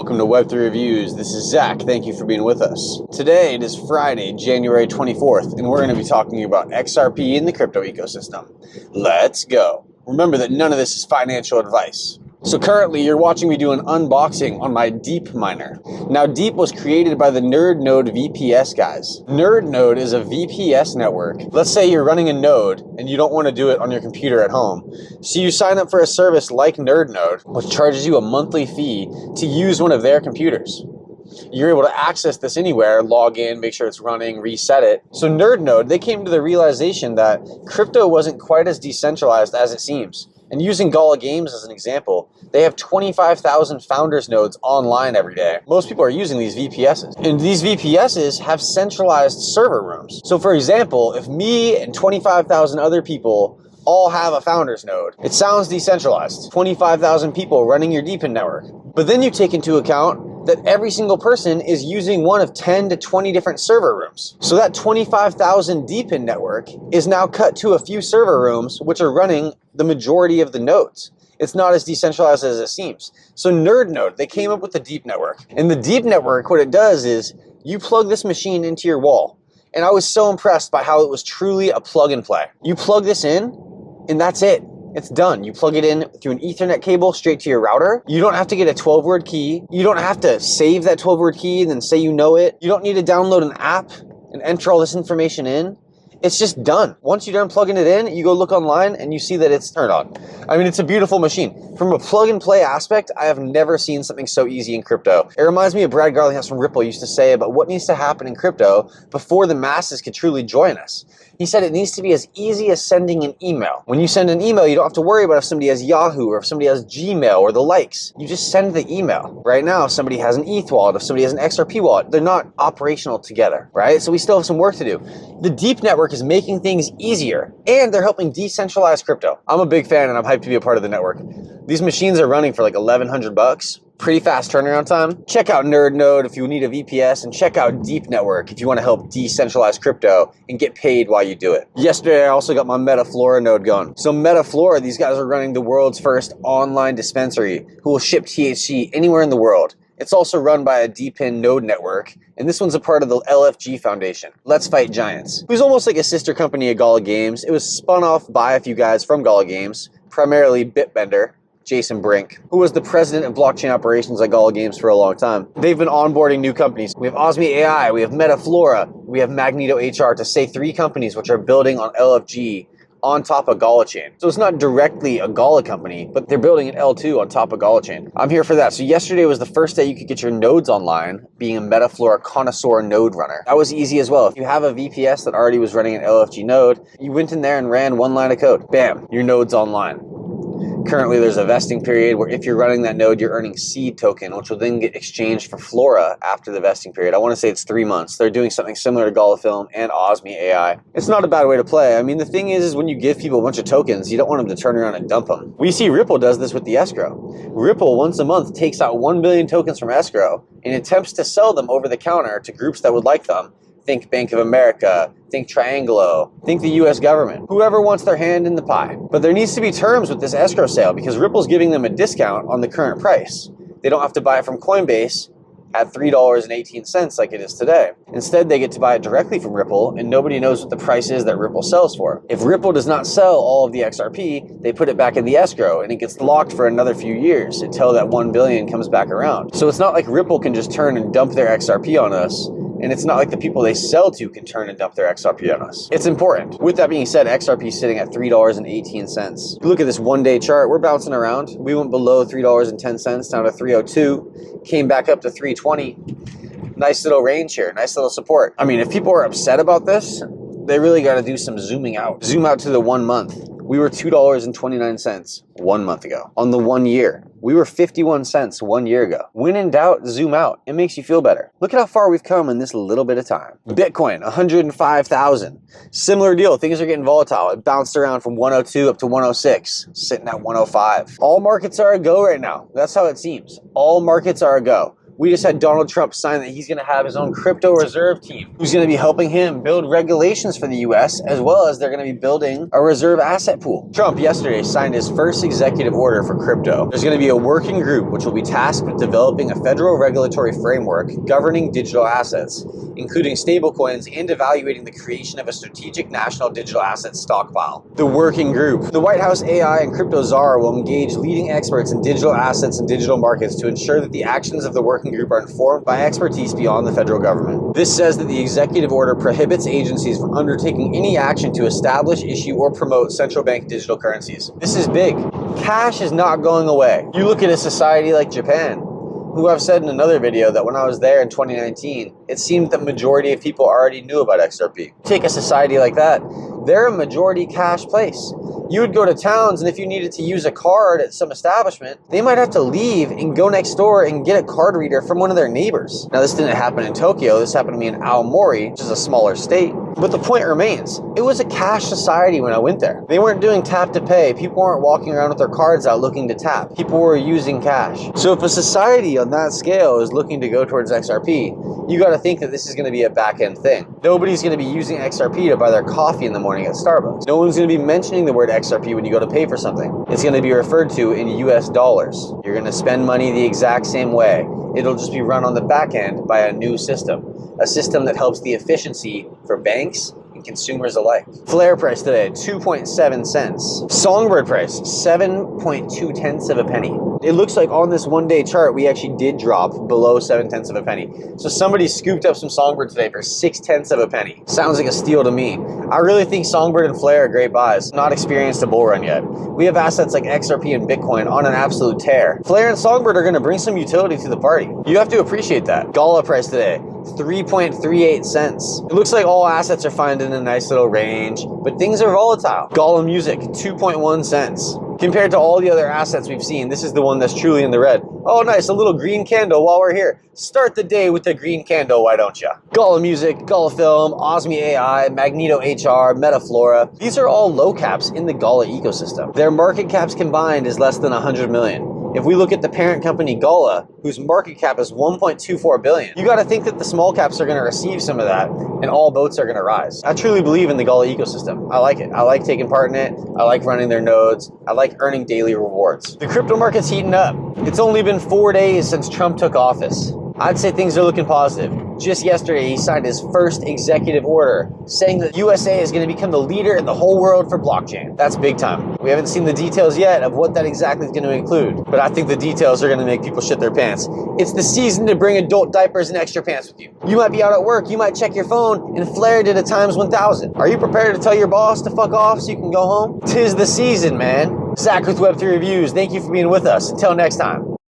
Welcome to Web3 Reviews. This is Zach. Thank you for being with us. Today it is Friday, January 24th, and we're going to be talking about XRP in the crypto ecosystem. Let's go. Remember that none of this is financial advice. So currently you're watching me do an unboxing on my DeEEP miner. Now DeEEP was created by the Node VPS guys. Node is a VPS network. Let's say you're running a node and you don't want to do it on your computer at home. So you sign up for a service like Node, which charges you a monthly fee to use one of their computers. You're able to access this anywhere, log in, make sure it's running, reset it. So Node, they came to the realization that crypto wasn't quite as decentralized as it seems. And using Gala Games as an example, they have 25,000 founders nodes online every day. Most people are using these VPSs. And these VPSs have centralized server rooms. So for example, if me and 25,000 other people all have a founders node, it sounds decentralized. 25,000 people running your DeEEP network. But then you take into account that every single person is using one of 10 to 20 different server rooms. So that 25,000 DeEEP network is now cut to a few server rooms which are running the majority of the nodes. It's not as decentralized as it seems. So Node, they came up with the DeEEP network. And the DeEEP network, what it does is you plug this machine into your wall. And I was so impressed by how it was truly a plug and play. You plug this in and that's it. It's done. You plug it in through an Ethernet cable straight to your router. You don't have to get a 12-word key. You don't have to save that 12-word key and then say you know it. You don't need to download an app and enter all this information in. It's just done. Once you're done plugging it in, you go look online and you see that it's turned on. I mean, it's a beautiful machine. From a plug and play aspect, I have never seen something so easy in crypto. It reminds me of Brad Garlinghouse from Ripple used to say about what needs to happen in crypto before the masses could truly join us. He said it needs to be as easy as sending an email. When you send an email, you don't have to worry about if somebody has Yahoo or if somebody has Gmail or the likes. You just send the email. Right now, if somebody has an ETH wallet, if somebody has an XRP wallet, they're not operational together, right? So we still have some work to do. The DeEEP network is making things easier and they're helping decentralize crypto. I'm a big fan and I'm hyped to be a part of the network. These machines are running for like $1,100. Pretty fast turnaround time. Check out Node if you need a VPS, and check out DeEEP Network if you want to help decentralize crypto and get paid while you do it. Yesterday, I also got my MetaFlora node going. So MetaFlora, these guys are running the world's first online dispensary who will ship THC anywhere in the world. It's also run by a DeEEP node network, and this one's a part of the LFG Foundation, Let's Fight Giants, who's almost like a sister company of Gala Games. It was spun off by a few guys from Gala Games, primarily Bitbender, Jason Brink, who was the president of blockchain operations at Gala Games for a long time. They've been onboarding new companies. We have Osmi AI, we have MetaFlora, we have Magneto HR, to say 3 companies which are building on LFG on top of Gala chain. So it's not directly a Gala company, but they're building an L2 on top of Gala chain. I'm here for that. So yesterday was the first day you could get your nodes online, being a MetaFlora connoisseur node runner. That was easy as well. If you have a VPS that already was running an LFG node, you went in there and ran one line of code. Bam, your node's online. Currently, there's a vesting period where if you're running that node, you're earning seed token, which will then get exchanged for Flora after the vesting period. I want to say it's 3 months. They're doing something similar to Gala Film and Osmi AI. It's not a bad way to play. I mean, the thing is when you give people a bunch of tokens, you don't want them to turn around and dump them. We see Ripple does this with the escrow. Ripple, once a month, takes out 1 billion tokens from escrow and attempts to sell them over the counter to groups that would like them. Think Bank of America, think Triangelo, think the US government, whoever wants their hand in the pie. But there needs to be terms with this escrow sale because Ripple's giving them a discount on the current price. They don't have to buy it from Coinbase at $3.18 like it is today. Instead, they get to buy it directly from Ripple and nobody knows what the price is that Ripple sells for. If Ripple does not sell all of the XRP, they put it back in the escrow and it gets locked for another few years until that 1 billion comes back around. So it's not like Ripple can just turn and dump their XRP on us. And it's not like the people they sell to can turn and dump their XRP on us. It's important. With that being said, XRP is sitting at $3.18. You look at this one-day chart, we're bouncing around. We went below $3.10 down to 302, came back up to 320. Nice little range here, nice little support. I mean, if people are upset about this, they really got to do some zooming out. Zoom out to the 1 month. We were $2.29 1 month ago. On the 1 year, we were 51 cents 1 year ago. When in doubt, zoom out. It makes you feel better. Look at how far we've come in this little bit of time. Bitcoin, 105,000. Similar deal. Things are getting volatile. It bounced around from 102 up to 106, sitting at 105. All markets are a go right now. That's how it seems. All markets are a go. We just had Donald Trump sign that he's going to have his own crypto reserve team who's going to be helping him build regulations for the US, as well as they're going to be building a reserve asset pool. Trump yesterday signed his first executive order for crypto. There's going to be a working group which will be tasked with developing a federal regulatory framework governing digital assets, including stablecoins, and evaluating the creation of a strategic national digital asset stockpile. The working group. The White House AI and crypto czar will engage leading experts in digital assets and digital markets to ensure that the actions of the working group are informed by expertise beyond the federal government. This says that the executive order prohibits agencies from undertaking any action to establish, issue, or promote central bank digital currencies. This is big. Cash is not going away. You look at a society like Japan, who I've said in another video that when I was there in 2019, it seemed that the majority of people already knew about XRP. Take a society like that, they're a majority cash place. You would go to towns, and if you needed to use a card at some establishment, they might have to leave and go next door and get a card reader from one of their neighbors. Now, this didn't happen in Tokyo. This happened to me in Aomori, which is a smaller state. But the point remains, it was a cash society when I went there. They weren't doing tap to pay. People weren't walking around with their cards out looking to tap. People were using cash. So if a society on that scale is looking to go towards XRP, you got to think that this is going to be a back-end thing. Nobody's going to be using XRP to buy their coffee in the morning at Starbucks. No one's going to be mentioning the word XRP when you go to pay for something. It's going to be referred to in US dollars. You're going to spend money the exact same way. It'll just be run on the back end by a new system. A system that helps the efficiency for banks and consumers alike. FLR price today, 2.7 cents. Songbird price, 7.2 of a penny. It looks like on this one-day chart, we actually did drop below 7/10 of a penny. So somebody scooped up some Songbird today for 6/10 of a penny. Sounds like a steal to me. I really think Songbird and FLR are great buys. Not experienced a bull run yet. We have assets like XRP and Bitcoin on an absolute tear. FLR and Songbird are going to bring some utility to the party. You have to appreciate that. Gala price today, 3.38 cents. It looks like all assets are finding a nice little range, but things are volatile. Gala Music, 2.1 cents. Compared to all the other assets we've seen, this is the one that's truly in the red. Oh, nice, a little green candle while we're here. Start the day with a green candle, why don't ya? Gala Music, Gala Film, Osmi AI, Magneto HR, Metaflora. These are all low caps in the Gala ecosystem. Their market caps combined is less than 100 million. If we look at the parent company Gala, whose market cap is 1.24 billion, you got to think that the small caps are going to receive some of that and all boats are going to rise. I truly believe in the Gala ecosystem. I like it. I like taking part in it. I like running their nodes. I like earning daily rewards. The crypto market's heating up. It's only been 4 days since Trump took office. I'd say things are looking positive. Just yesterday, he signed his first executive order saying that USA is going to become the leader in the whole world for blockchain. That's big time. We haven't seen the details yet of what that exactly is going to include, but I think the details are going to make people shit their pants. It's the season to bring adult diapers and extra pants with you. You might be out at work, you might check your phone, and FLR did a times 1,000. Are you prepared to tell your boss to fuck off so you can go home? 'Tis the season, man. Zach with Web3 Reviews. Thank you for being with us. Until next time.